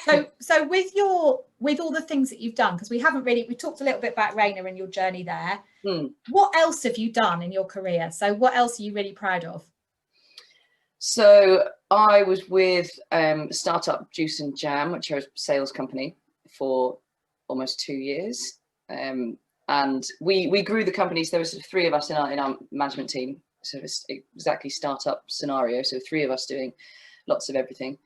So with all the things that you've done, because we talked a little bit about Rainer and your journey there. What else have you done in your career? So what else are you really proud of? So I was with startup Juice and Jam, which are a sales company, for almost 2 years. And we grew the company. So there was 3 of us in our management team. So it's exactly startup scenario. So 3 of us doing lots of everything.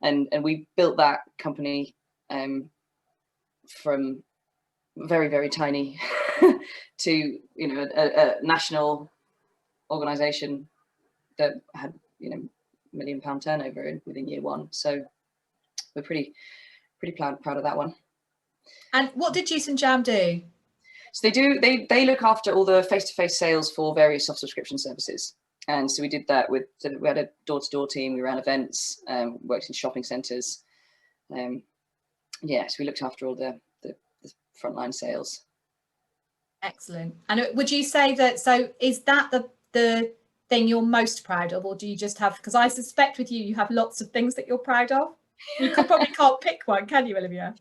And we built that company from very, very tiny to, a national organization that had, £1 million turnover within year 1. So we're pretty proud of that one. And what did Juice and Jam do? So they look after all the face-to-face sales for various soft subscription services. And so we did that we had a door-to-door team, we ran events, worked in shopping centres. So we looked after all the frontline sales. Excellent. And would you say that, so is that the thing you're most proud of, or do you just have, because I suspect with you have lots of things that you're proud of? You probably can't pick one, can you, Olivia?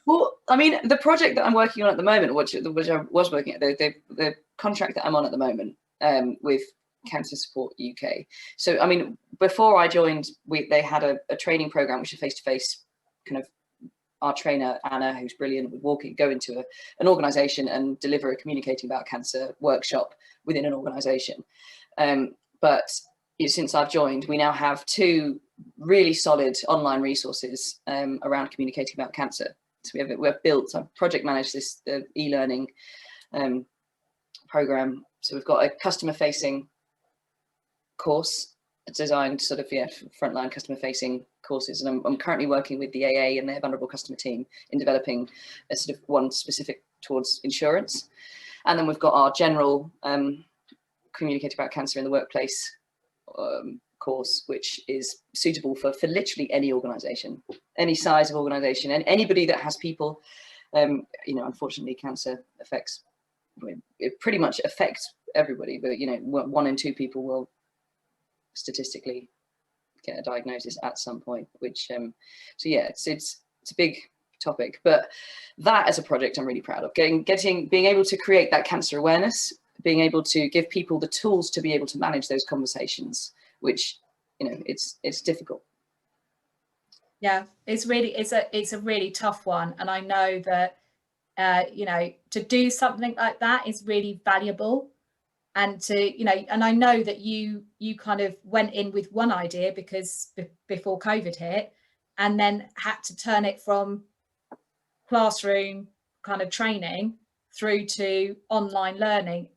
Well, I mean, the project that I'm working on at the moment, which I was working at, the contract that I'm on at the moment with Cancer Support UK. So, I mean, before I joined, they had a training program, which is face-to-face kind of. Our trainer, Anna, who's brilliant, would go into an organisation and deliver a communicating about cancer workshop within an organisation. But since I've joined, we now have 2 really solid online resources around communicating about cancer. So I've project managed the e-learning program. So we've got a customer-facing course designed sort of frontline customer-facing courses, and I'm currently working with the AA and their vulnerable customer team in developing a sort of one specific towards insurance. And then we've got our general communicate about cancer in the workplace course, which is suitable for literally any organisation, any size of organisation, and anybody that has people. Unfortunately, cancer it pretty much affects everybody, but 1 in 2 people will statistically get a diagnosis at some point, which it's a big topic. But that as a project I'm really proud of, being able to create that cancer awareness, being able to give people the tools to be able to manage those conversations, which it's difficult. Yeah, it's a really tough one, and I know that to do something like that is really valuable. And and I know that you kind of went in with one idea because before COVID hit, and then had to turn it from classroom kind of training through to online learning,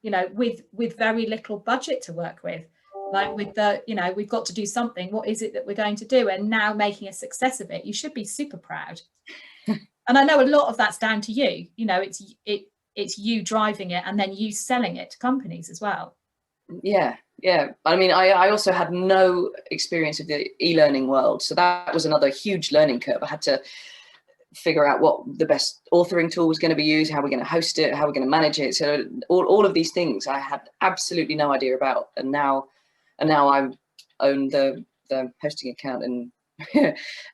with very little budget to work with. Like with we've got to do something. What is it that we're going to do? And now making a success of it, you should be super proud. And I know a lot of that's down to you. It's you driving it and then you selling it to companies as well. Yeah. I mean, I also had no experience of the e-learning world. So that was another huge learning curve. I had to figure out what the best authoring tool was going to be used, how we're going to host it, how we're going to manage it. So all of these things I had absolutely no idea about. And now I own the hosting account and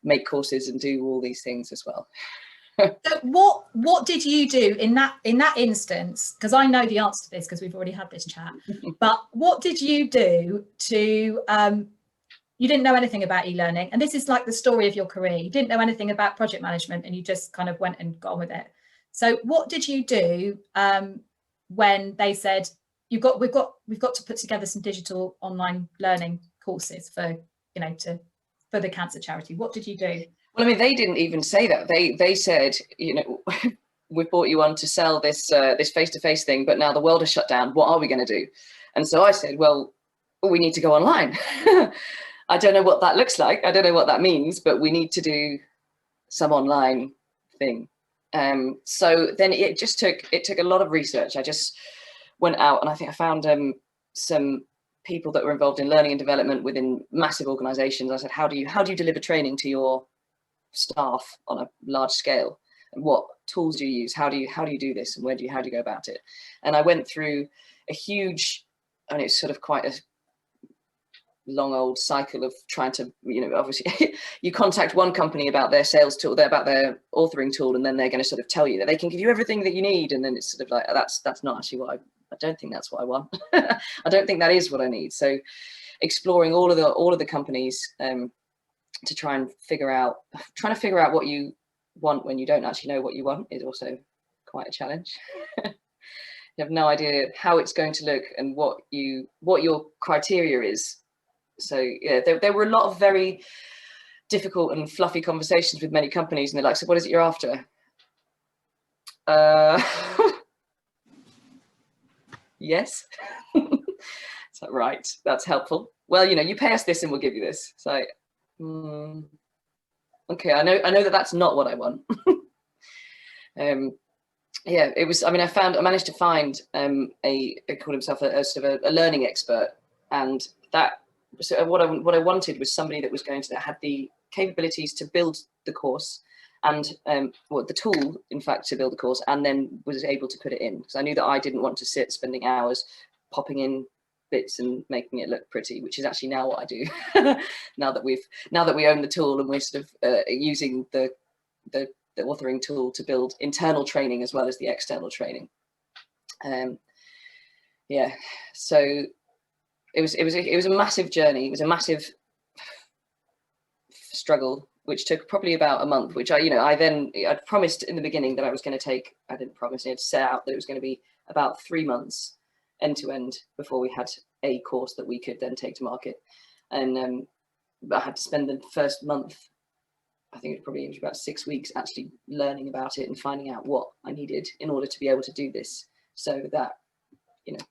make courses and do all these things as well. So what did you do in that instance? Because I know the answer to this because we've already had this chat. But what did you do to you didn't know anything about e-learning, and this is like the story of your career. You didn't know anything about project management, and you just kind of went and got on with it. So what did you do when they said we've got to put together some digital online learning courses for the cancer charity? What did you do? Well, I mean, they didn't even say that. They said, we've brought you on to sell this face-to-face thing, but now the world is shut down. What are we going to do? And so I said, well, we need to go online. I don't know what that looks like. I don't know what that means, but we need to do some online thing. So then it took a lot of research. I just went out and I think I found some people that were involved in learning and development within massive organizations. I said, how do you deliver training to your staff on a large scale? And what tools do you use? How do you do this? And how do you go about it? And I went through a huge, and it's sort of quite long old cycle of trying to, obviously you contact one company about their sales tool, about their authoring tool, and then they're going to sort of tell you that they can give you everything that you need, and then it's sort of like, that's not actually what I don't think that's what I want. I don't think that is what I need. So exploring all of the companies to trying to figure out what you want when you don't actually know what you want is also quite a challenge. You have no idea how it's going to look and what your criteria is. So yeah, there were a lot of very difficult and fluffy conversations with many companies, and they're like, so what is it you're after? Yes. It's like, right, that's helpful. Well, you pay us this and we'll give you this. It's like, okay, I know that's not what I want. Yeah, it was. I mean, I managed to find he called himself a sort of a learning expert, and that. So what I wanted was somebody that was that had the capabilities to build the course, and the tool, in fact, to build the course, and then was able to put it in, because I knew that I didn't want to sit spending hours popping in bits and making it look pretty, which is actually now what I do. now that we own the tool and we're sort of using the authoring tool to build internal training as well as the external training. Yeah, so it was a massive journey. It was a massive struggle, which took probably about a month, which I'd promised in the beginning that I was going to take. I didn't promise, I had set out that it was going to be about 3 months end to end before we had a course that we could then take to market. And I had to spend the first month, I think it was about 6 weeks, actually learning about it and finding out what I needed in order to be able to do this. So that,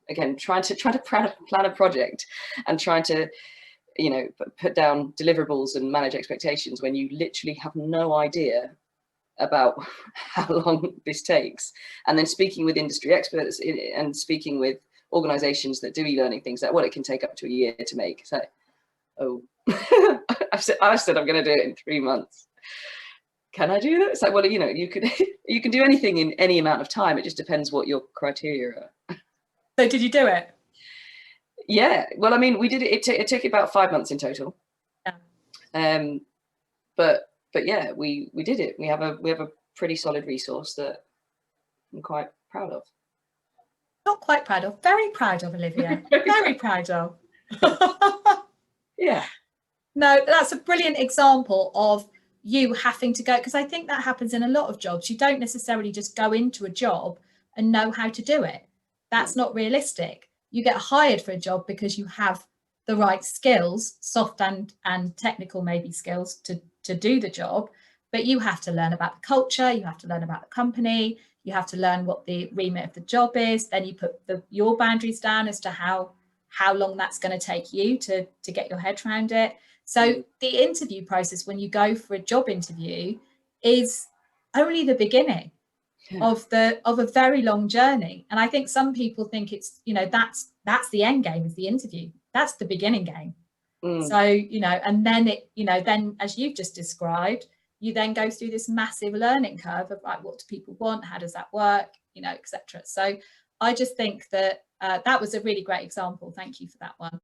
again, trying to plan a project and trying to, put down deliverables and manage expectations when you literally have no idea about how long this takes. And then speaking with industry experts and speaking with organizations that do e-learning things, that it can take up to a year to make. So, I've said I'm going to do it in 3 months. Can I do that? It's like, well, you can do anything in any amount of time. It just depends what your criteria are. So did you do it? Yeah. Well, I mean, we did it. It took about 5 months in total. Yeah. But yeah, we did it. We have a pretty solid resource that I'm quite proud of. Not quite proud of. Very proud of, Olivia. Very proud of. Yeah. No, that's a brilliant example of you having to go, because I think that happens in a lot of jobs. You don't necessarily just go into a job and know how to do it. That's not realistic. You get hired for a job because you have the right skills, soft and technical maybe skills to do the job, but you have to learn about the culture, you have to learn about the company, you have to learn what the remit of the job is, then you put your boundaries down as to how long that's going to take you to get your head around it. So the interview process when you go for a job interview is only the beginning of a very long journey. And I think some people think it's, that's the end game, is the interview. That's the beginning game. So, and then then as you've just described, you then go through this massive learning curve of like, what do people want? How does that work? etc. So I just think that that was a really great example. Thank you for that one.